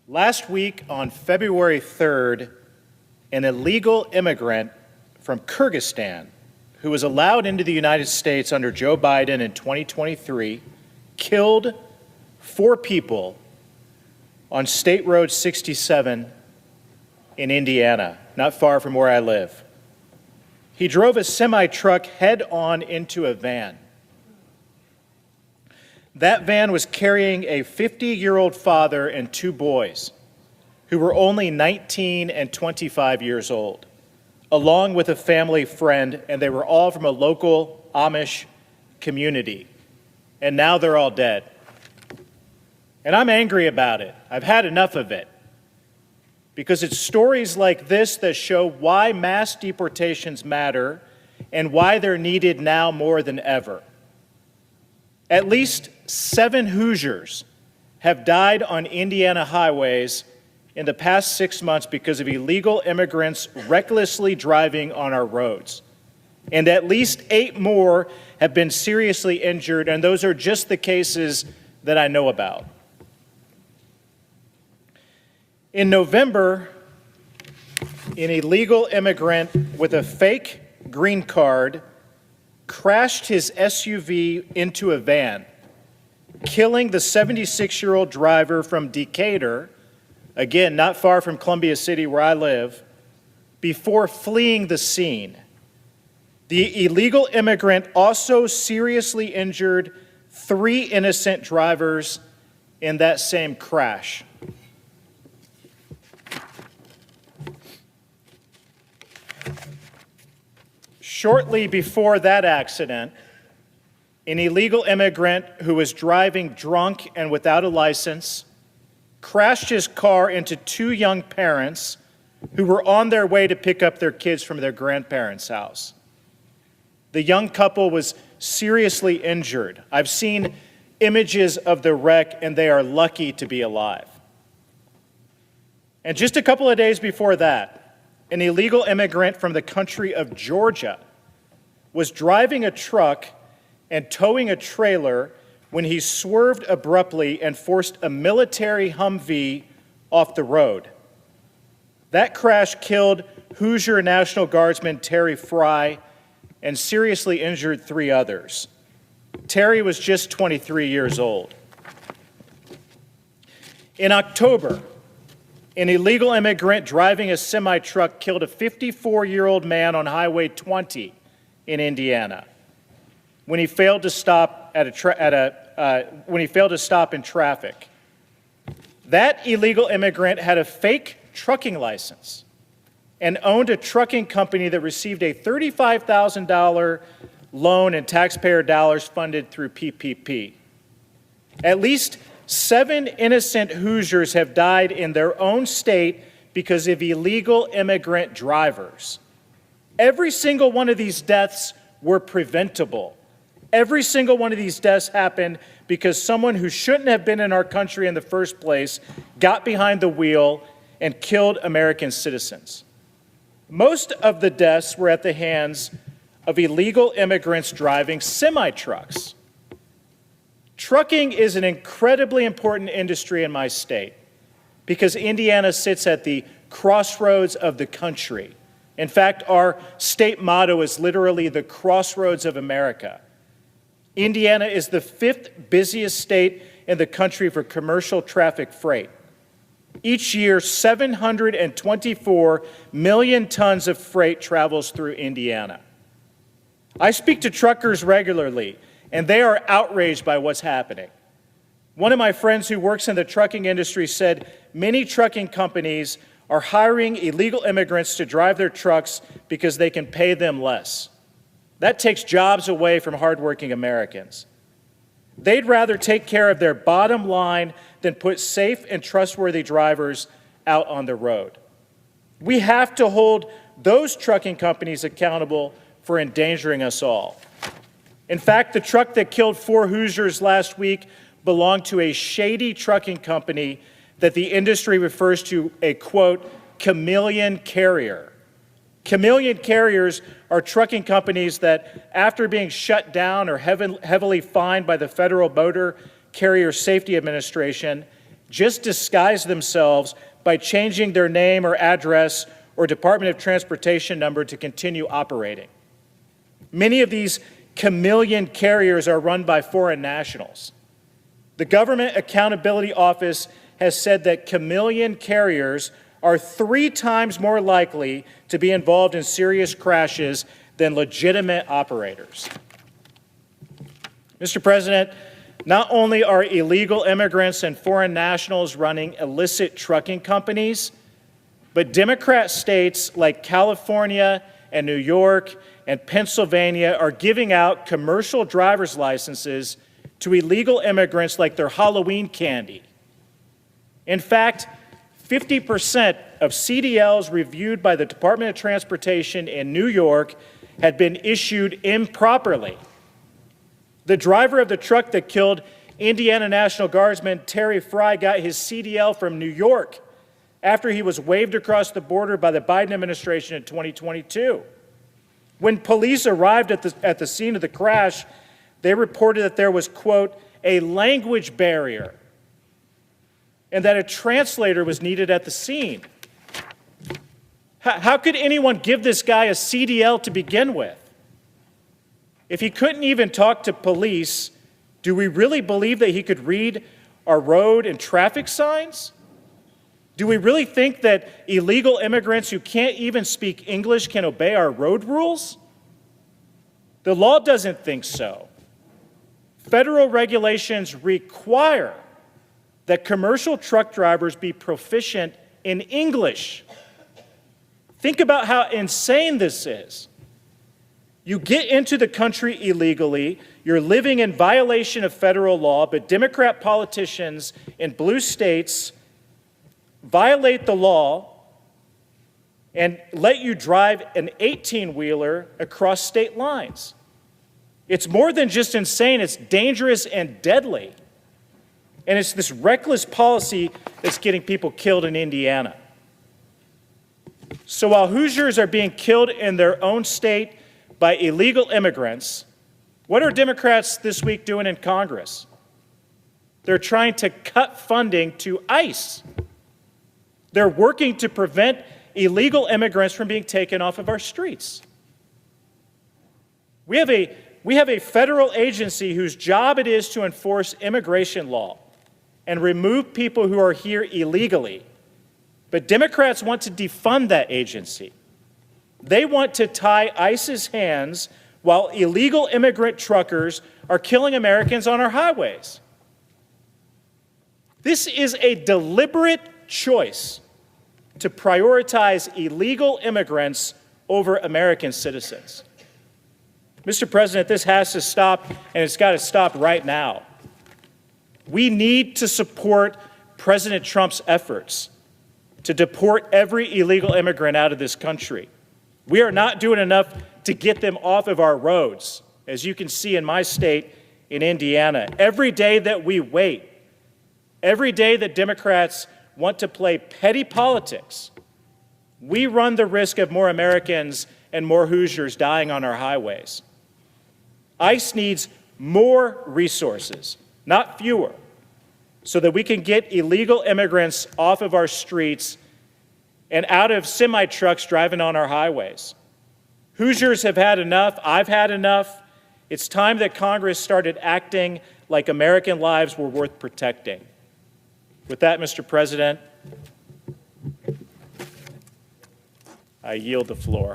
Last week, on February 3rd, an illegal immigrant from Kyrgyzstan who was allowed into the United States under Joe Biden in 2023 killed 4 people on State Road 67 in Indiana, not far from where I live. He drove a semi-truck head-on into a van. That van was carrying a 50-year-old father and 2 boys who were only 19 and 25 years old, along with a family friend, and they were all from a local Amish community. And now they're all dead. And I'm angry about it. I've had enough of it. Because it's stories like this that show why mass deportations matter and why they're needed now more than ever. At least 7 Hoosiers have died on Indiana highways in the past 6 months because of illegal immigrants recklessly driving on our roads. And at least 8 more have been seriously injured, and those are just the cases that I know about. In November, an illegal immigrant with a fake green card crashed his SUV into a van, killing the 76-year-old driver from Decatur, again, not far from Columbia City where I live, before fleeing the scene. The illegal immigrant also seriously injured 3 innocent drivers in that same crash. Shortly before that accident, an illegal immigrant who was driving drunk and without a license crashed his car into 2 young parents who were on their way to pick up their kids from their grandparents' house. The young couple was seriously injured. I've seen images of the wreck, and they are lucky to be alive. And just a couple of days before that, an illegal immigrant from the country of Georgia was driving a truck and towing a trailer when he swerved abruptly and forced a military Humvee off the road. That crash killed Hoosier National Guardsman Terry Fry and seriously injured 3 others. Terry was just 23 years old. In October, an illegal immigrant driving a semi-truck killed a 54-year-old man on Highway 20 in Indiana when he failed to stop in traffic. That illegal immigrant had a fake trucking license and owned a trucking company that received a $35,000 loan and taxpayer dollars funded through PPP. At least 7 innocent Hoosiers have died in their own state because of illegal immigrant drivers. Every single one of these deaths were preventable. Every single one of these deaths happened because someone who shouldn't have been in our country in the first place got behind the wheel and killed American citizens. Most of the deaths were at the hands of illegal immigrants driving semi-trucks. Trucking is an incredibly important industry in my state because Indiana sits at the crossroads of the country. In fact, our state motto is literally the crossroads of America. Indiana is the 5th busiest state in the country for commercial traffic freight. Each year, 724 million tons of freight travels through Indiana. I speak to truckers regularly, and they are outraged by what's happening. One of my friends who works in the trucking industry said many trucking companies are hiring illegal immigrants to drive their trucks because they can pay them less. That takes jobs away from hardworking Americans. They'd rather take care of their bottom line than put safe and trustworthy drivers out on the road. We have to hold those trucking companies accountable for endangering us all. In fact, the truck that killed 4 Hoosiers last week belonged to a shady trucking company that the industry refers to a, quote, chameleon carrier. Chameleon carriers are trucking companies that, after being shut down or heavily fined by the Federal Motor Carrier Safety Administration, just disguise themselves by changing their name or address or Department of Transportation number to continue operating. Many of these chameleon carriers are run by foreign nationals. The Government Accountability Office has said that chameleon carriers are 3 times more likely to be involved in serious crashes than legitimate operators. Mr. President, not only are illegal immigrants and foreign nationals running illicit trucking companies, but Democrat states like California and New York and Pennsylvania are giving out commercial driver's licenses to illegal immigrants like they're Halloween candy. In fact, 50% of CDLs reviewed by the Department of Transportation in New York had been issued improperly. The driver of the truck that killed Indiana National Guardsman Terry Fry got his CDL from New York after he was waved across the border by the Biden administration in 2022. When police arrived at the scene of the crash, they reported that there was, quote, a language barrier and that a translator was needed at the scene. How could anyone give this guy a CDL to begin with? If he couldn't even talk to police, do we really believe that he could read our road and traffic signs? Do we really think that illegal immigrants who can't even speak English can obey our road rules? The law doesn't think so. Federal regulations require that commercial truck drivers be proficient in English. Think about how insane this is. You get into the country illegally, you're living in violation of federal law, but Democrat politicians in blue states violate the law and let you drive an 18-wheeler across state lines. It's more than just insane, it's dangerous and deadly. And it's this reckless policy that's getting people killed in Indiana. So while Hoosiers are being killed in their own state by illegal immigrants, what are Democrats this week doing in Congress? They're trying to cut funding to ICE. They're working to prevent illegal immigrants from being taken off of our streets. We have a federal agency whose job it is to enforce immigration law and remove people who are here illegally. But Democrats want to defund that agency. They want to tie ICE's hands while illegal immigrant truckers are killing Americans on our highways. This is a deliberate choice to prioritize illegal immigrants over American citizens. Mr. President, this has to stop, and it's got to stop right now. We need to support President Trump's efforts to deport every illegal immigrant out of this country. We are not doing enough to get them off of our roads, as you can see in my state, in Indiana. Every day that we wait, every day that Democrats want to play petty politics, we run the risk of more Americans and more Hoosiers dying on our highways. ICE needs more resources, not fewer, so that we can get illegal immigrants off of our streets and out of semi-trucks driving on our highways. Hoosiers have had enough. I've had enough. It's time that Congress started acting like American lives were worth protecting. With that, Mr. President, I yield the floor.